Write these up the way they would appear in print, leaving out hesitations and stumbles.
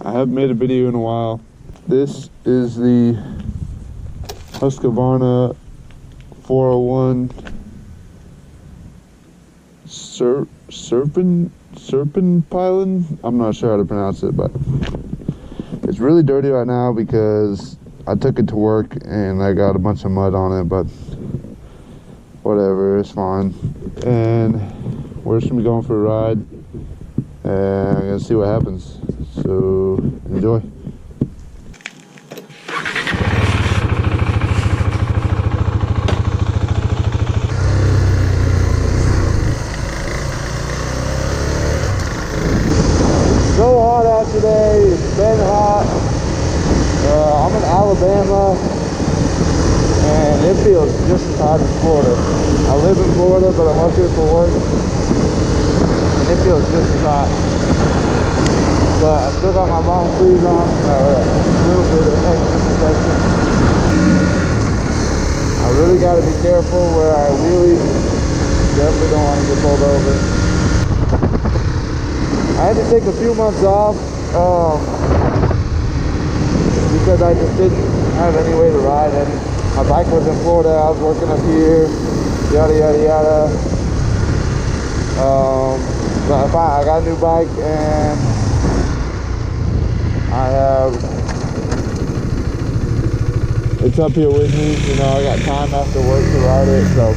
I haven't made a video in a while. This is the Husqvarna 401 Serpentine. I'm not sure how to pronounce it, but it's really dirty right now because I took it to work and I got a bunch of mud on it, but whatever, it's fine. And we're just gonna be going for a ride and I'm gonna see what happens. So enjoy. So hot out today. It's been hot. I'm in Alabama and it feels just as hot as Florida. I live in Florida, but I'm up here for work and it feels just as hot. But I still got my long sleeves on, a little bit of extra protection. I really got to be careful where I really definitely don't want to get pulled over. I had to take a few months off because I just didn't have any way to ride, and my bike was in Florida, I was working up here, yada yada yada. But I got a new bike and it's up here with me, you know, I got time after work to ride it, so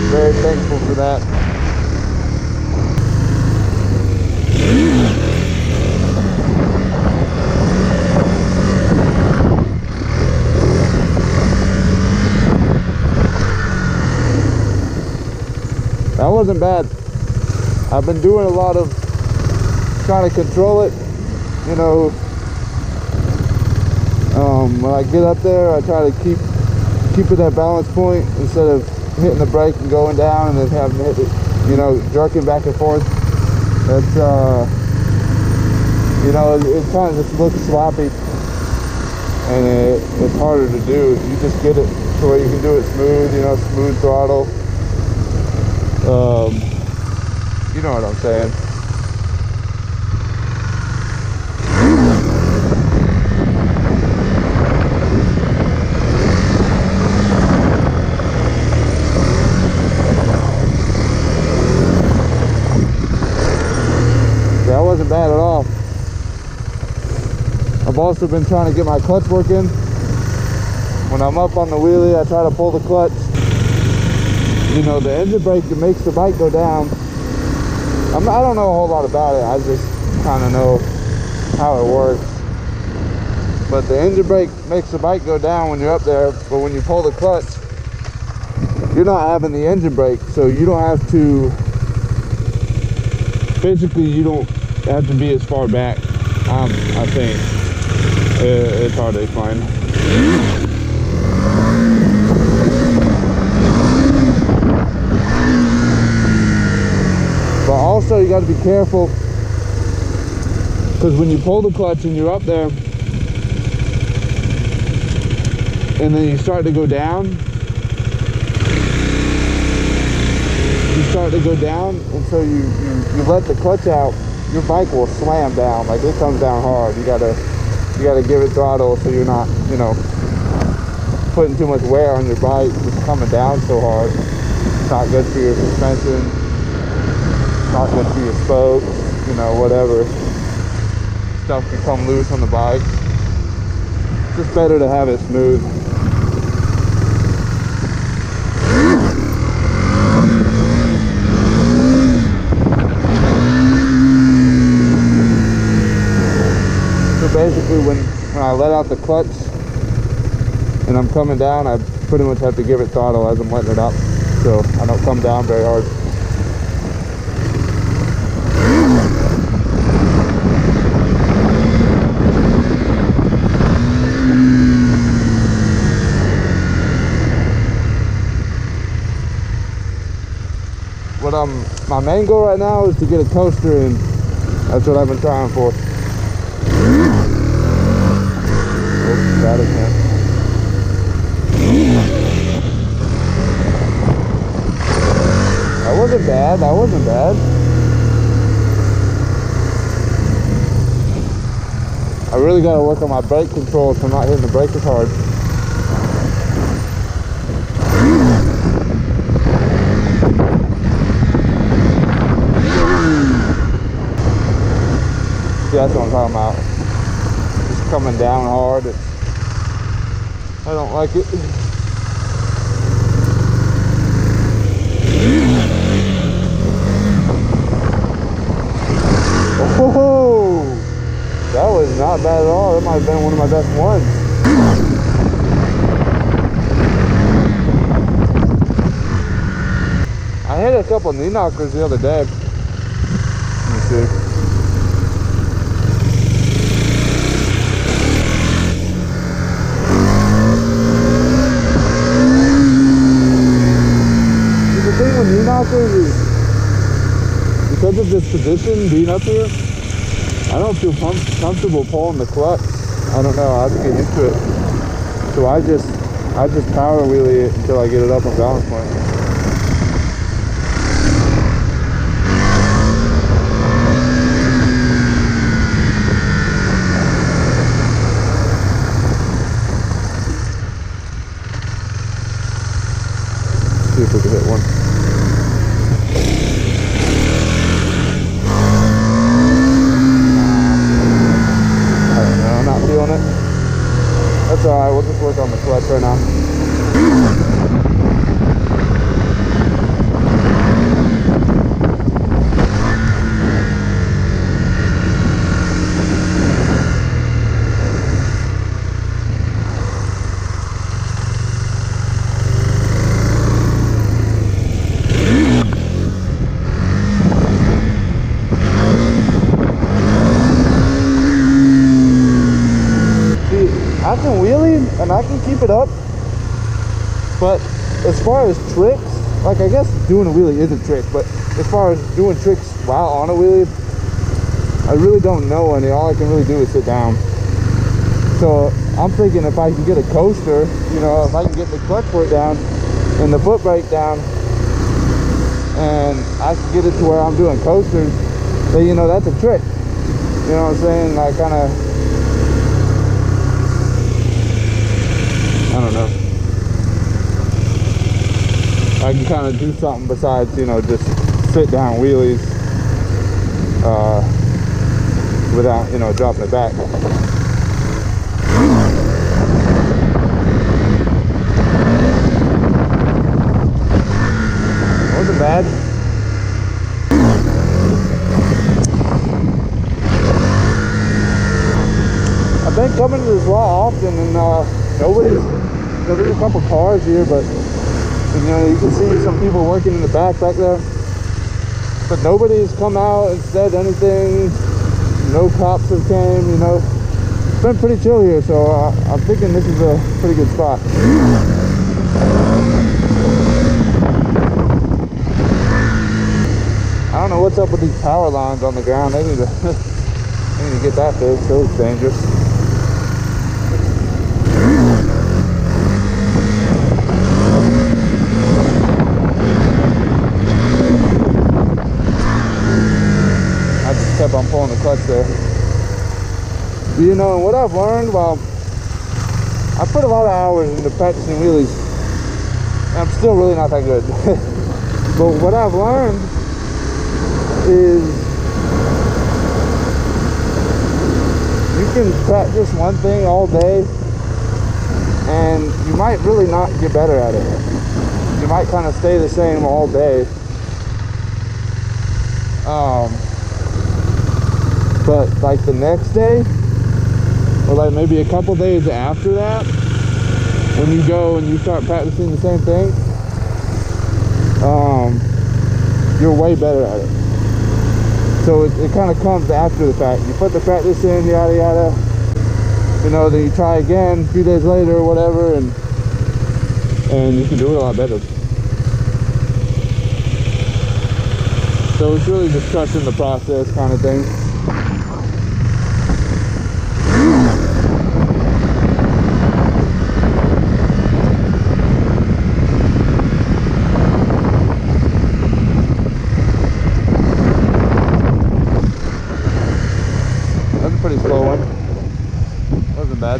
very thankful for that. That wasn't bad. I've been doing a lot of trying to control it, you know. When I get up there, I try to keep it at balance point instead of hitting the brake and going down and then having to hit it, you know, jerking back and forth. That's you know, it kind of just looks sloppy and it's harder to do. You just get it to where you can do it smooth, you know, smooth throttle. You know what I'm saying. That wasn't bad at all. I've also been trying to get my clutch working. When I'm up on the wheelie, I try to pull the clutch. You know, the engine brake, it makes the bike go down. I don't know a whole lot about it. I just kind of know how it works. But the engine brake makes the bike go down when you're up there. But when you pull the clutch, you're not having the engine brake, so you don't have to. Basically, you don't have to be as far back. I think it's hard to explain. But also you got to be careful because when you pull the clutch and you're up there and then you start to go down, and so you let the clutch out, your bike will slam down, like it comes down hard. You gotta give it throttle so you're not, you know, putting too much wear on your bike. It's coming down so hard. It's not good for your suspension. Not good for your spokes, you know, whatever. Stuff can come loose on the bike. It's just better to have it smooth. So basically when I let out the clutch and I'm coming down, I pretty much have to give it throttle as I'm letting it up, so I don't come down very hard. My main goal right now is to get a coaster in. That's what I've been trying for. Oops, got it, man. That wasn't bad. I really got to work on my brake control so I'm not hitting the brake as hard. Yeah, that's what I'm talking about. Just coming down hard. I don't like it. Oh, that was not bad at all. That might have been one of my best ones. I hit a couple knee knockers the other day. Let me see. The thing with knee knockers is, because of this position being up here, I don't feel comfortable pulling the clutch. I don't know, I have to get used to it. So I just power wheelie it until I get it up on balance point. Let's see if we can hit one. That's alright, we'll just work on the clutch right now. I can wheelie and I can keep it up, but as far as tricks, like, I guess doing a wheelie is a trick, but as far as doing tricks while on a wheelie, I really don't know any. All I can really do is sit down. So I'm thinking if I can get a coaster, you know, if I can get the clutch work down and the foot brake down, and I can get it to where I'm doing coasters, then, you know, that's a trick. You know what I'm saying? I kind of, I don't know. I can kind of do something besides, you know, just sit down wheelies without, you know, dropping it back. Wasn't bad. I've been coming to this lot often, and there's a couple cars here, but you know, you can see some people working in the back there, but nobody's come out and said anything. No cops have came, you know. It's been pretty chill here, so I'm thinking this is a pretty good spot. I don't know what's up with these power lines on the ground. They need to get that fixed. So it's dangerous. Kept on pulling the clutch there. You know, and what I've learned, well, I put a lot of hours into practicing wheelies, and I'm still really not that good. But what I've learned is you can practice one thing all day, and you might really not get better at it. You might kind of stay the same all day. But like the next day, or like maybe a couple days after that, when you go and you start practicing the same thing, you're way better at it. So it kind of comes after the fact. You put the practice in, yada yada, you know, then you try again a few days later or whatever, and you can do it a lot better. So it's really just trusting the process kind of thing. That's a pretty slow one. Wasn't bad.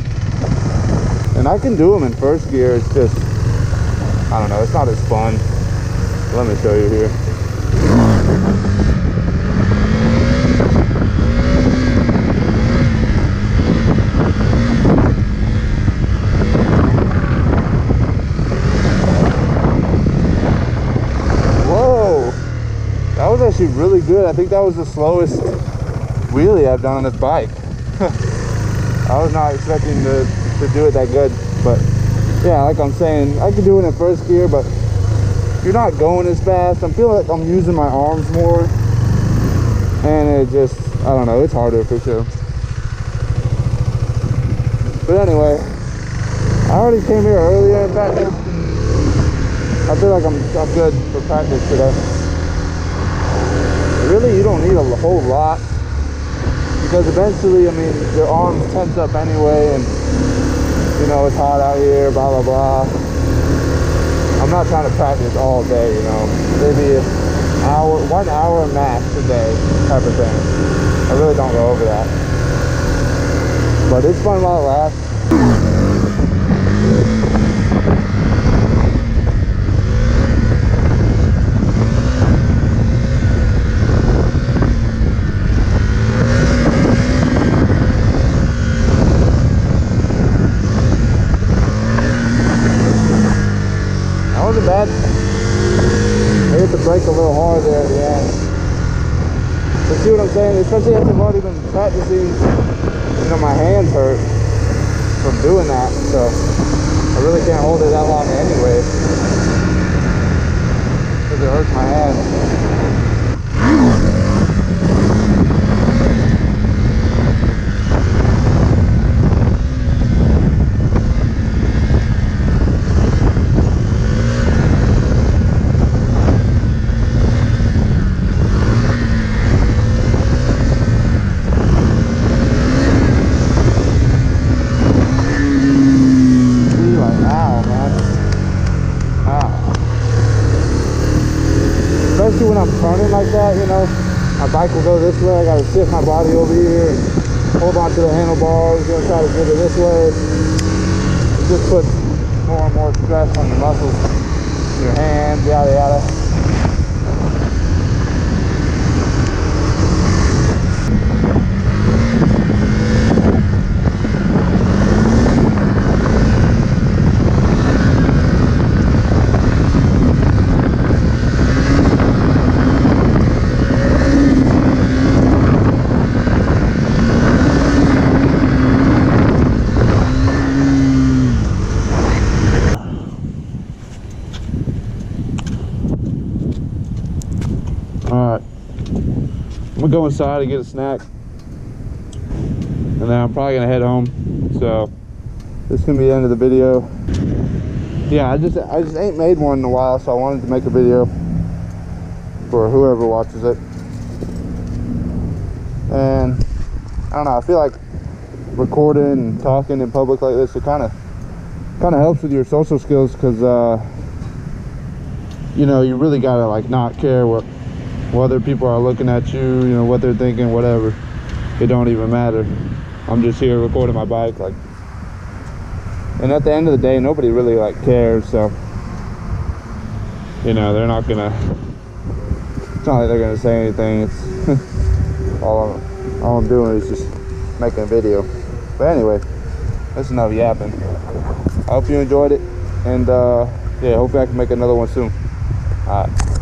And I can do them in first gear. It's just, I don't know, it's not as fun. Let me show you here. Whoa, that was actually really good. I think that was the slowest wheelie I've done on this bike. I was not expecting to do it that good, but yeah, like I'm saying, I can do it in first gear, but you're not going as fast. I'm feeling like I'm using my arms more, and it just, I don't know, it's harder for sure. But anyway, I already came here earlier in practice. I feel like I'm good for practice today. Really, you don't need a whole lot, because eventually, I mean, your arms tense up anyway, and you know, it's hot out here, blah, blah, blah. I'm not trying to practice all day, you know. Maybe an hour, 1 hour max a day type of thing. I really don't go over that. But it's fun while it lasts. Wasn't bad. I hit the brake a little hard there at the end. But see what I'm saying? Especially after I've already been practicing, you know, my hands hurt from doing that. So I really can't hold it that long anyway, because it hurts my hands. Especially when I'm turning like that, you know, my bike will go this way. I gotta shift my body over here and hold on to the handlebars, you know, try to get it this way. It just puts more and more stress on your muscles, your hands, yada yada. Alright, I'm gonna go inside and get a snack, and then I'm probably gonna head home. So this is gonna be the end of the video. Yeah, I just ain't made one in a while, so I wanted to make a video for whoever watches it. And I don't know, I feel like recording and talking in public like this, it kind of helps with your social skills, because you know, you really gotta like not care what other people are looking at you, you know, what they're thinking, whatever. It don't even matter. I'm just here recording my bike, like, and at the end of the day, nobody really like cares. So, you know, they're not gonna, it's not like they're gonna say anything. It's all I'm doing is just making a video. But anyway, that's enough yapping. I hope you enjoyed it, and yeah, hopefully I can make another one soon. All right.